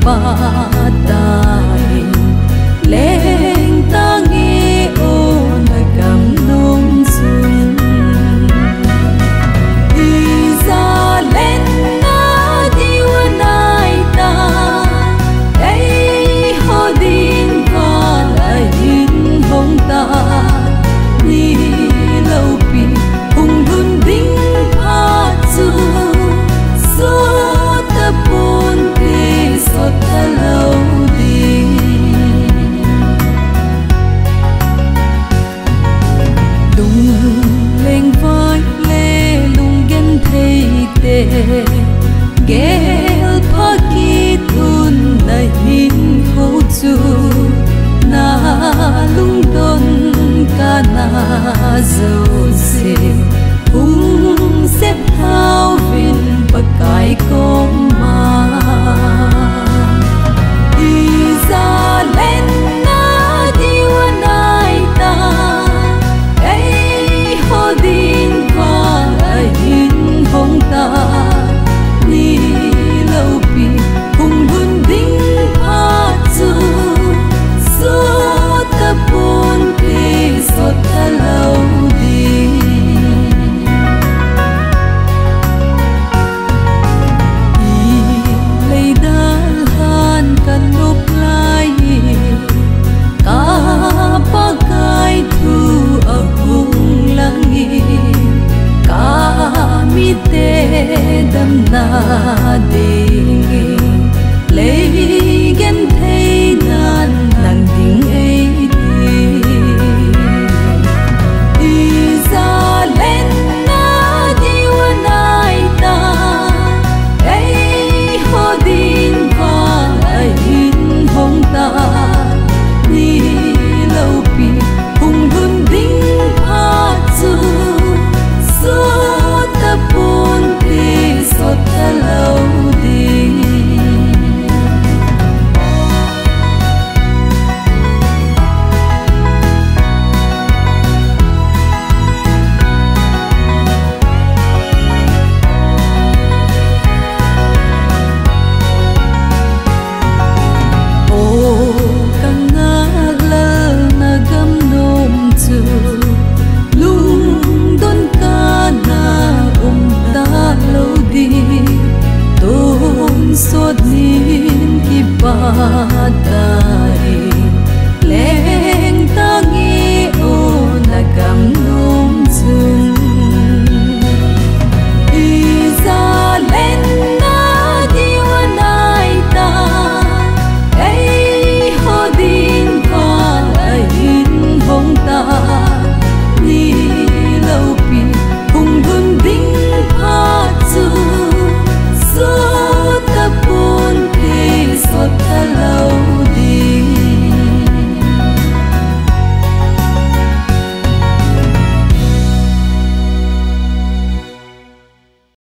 patay leng tangi o nagam nung sun izalen na diwanay ta ay hodin palahin hong ta ni laupi hung lunding patsu so tapon ti so talaw din lung leng vai le lung gen thei te gel phakitun na hin ho chu na lung don ka na zo se hung xếp thao vin pakai kong ma izalen na diwanay ta ay hodin palahin hong ta ni laupi hung lunding patsu so tapon ti so talaw din ilay dalhan kanup lai kapagay tu ahong langit kami te dam na dingin